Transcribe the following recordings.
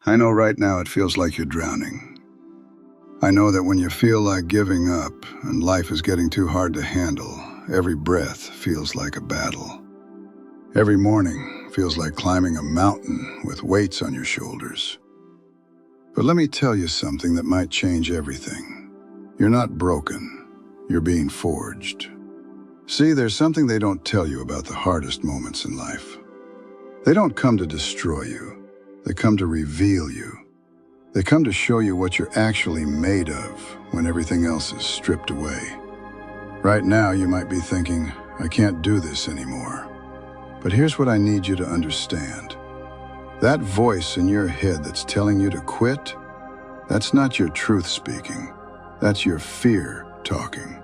I know right now it feels like you're drowning. I know that when you feel like giving up and life is getting too hard to handle, every breath feels like a battle. Every morning feels like climbing a mountain with weights on your shoulders. But let me tell you something that might change everything. You're not broken. You're being forged. See, there's something they don't tell you about the hardest moments in life. They don't come to destroy you. They come to reveal you. They come to show you what you're actually made of when everything else is stripped away. Right now, you might be thinking, I can't do this anymore. But here's what I need you to understand. That voice in your head that's telling you to quit, that's not your truth speaking. That's your fear talking.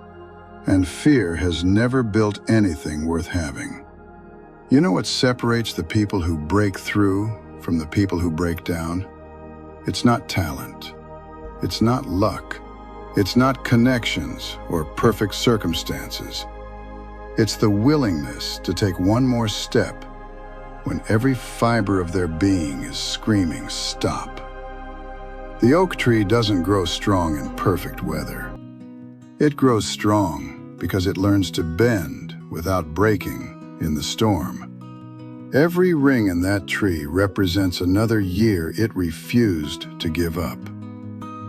And fear has never built anything worth having. You know what separates the people who break through from the people who break down? It's not talent. It's not luck. It's not connections or perfect circumstances. It's the willingness to take one more step when every fiber of their being is screaming, stop. The oak tree doesn't grow strong in perfect weather. It grows strong because it learns to bend without breaking in the storm. Every ring in that tree represents another year it refused to give up.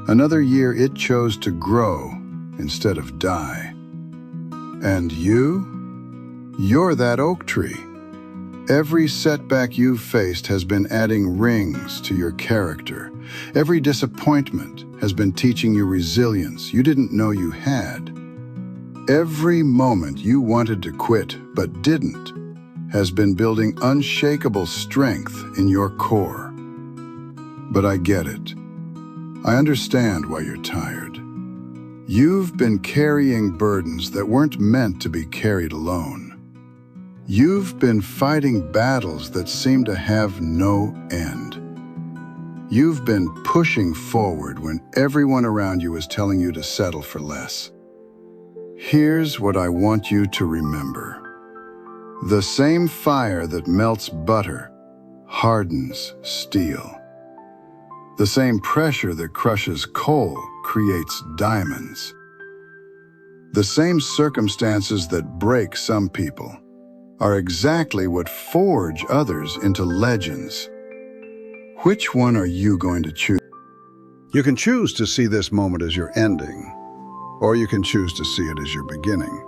Another year it chose to grow instead of die. And you're that oak tree. Every setback you've faced has been adding rings to your character. Every disappointment has been teaching you resilience you didn't know you had. Every moment you wanted to quit but didn't has been building unshakable strength in your core. But I get it. I understand why you're tired. You've been carrying burdens that weren't meant to be carried alone. You've been fighting battles that seem to have no end. You've been pushing forward when everyone around you is telling you to settle for less. Here's what I want you to remember. The same fire that melts butter hardens steel. The same pressure that crushes coal creates diamonds. The same circumstances that break some people are exactly what forge others into legends. Which one are you going to choose? You can choose to see this moment as your ending, or you can choose to see it as your beginning.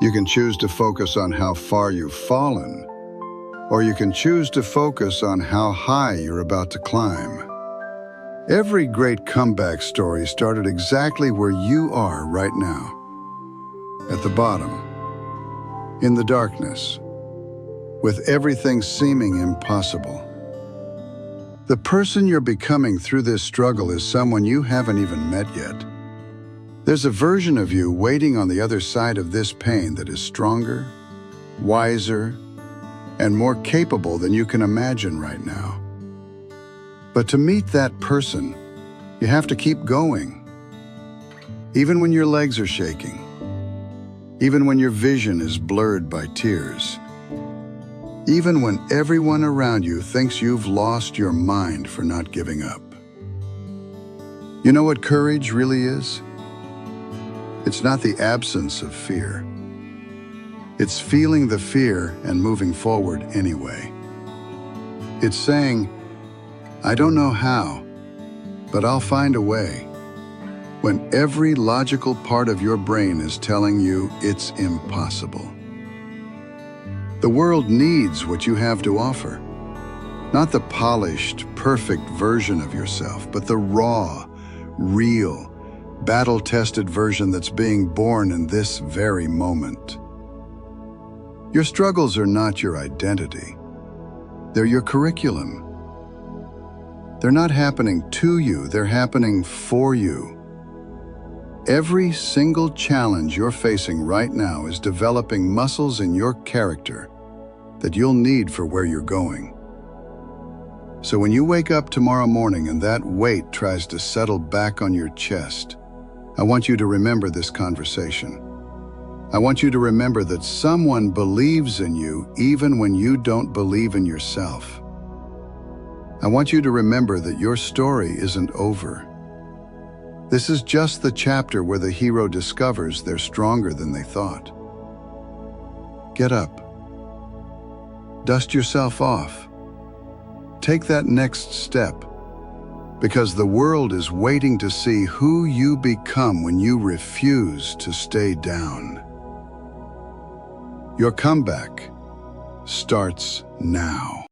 You can choose to focus on how far you've fallen, or you can choose to focus on how high you're about to climb. Every great comeback story started exactly where you are right now. At the bottom, in the darkness, with everything seeming impossible. The person you're becoming through this struggle is someone you haven't even met yet. There's a version of you waiting on the other side of this pain that is stronger, wiser, and more capable than you can imagine right now. But to meet that person, you have to keep going. Even when your legs are shaking, even when your vision is blurred by tears, even when everyone around you thinks you've lost your mind for not giving up. You know what courage really is? It's not the absence of fear. It's feeling the fear and moving forward anyway. It's saying, I don't know how, but I'll find a way. When every logical part of your brain is telling you it's impossible. The world needs what you have to offer. Not the polished, perfect version of yourself, but the raw, real, battle-tested version that's being born in this very moment. Your struggles are not your identity. They're your curriculum. They're not happening to you, they're happening for you. Every single challenge you're facing right now is developing muscles in your character that you'll need for where you're going. So when you wake up tomorrow morning and that weight tries to settle back on your chest, I want you to remember this conversation. I want you to remember that someone believes in you even when you don't believe in yourself. I want you to remember that your story isn't over. This is just the chapter where the hero discovers they're stronger than they thought. Get up. Dust yourself off. Take that next step, because the world is waiting to see who you become when you refuse to stay down. Your comeback starts now.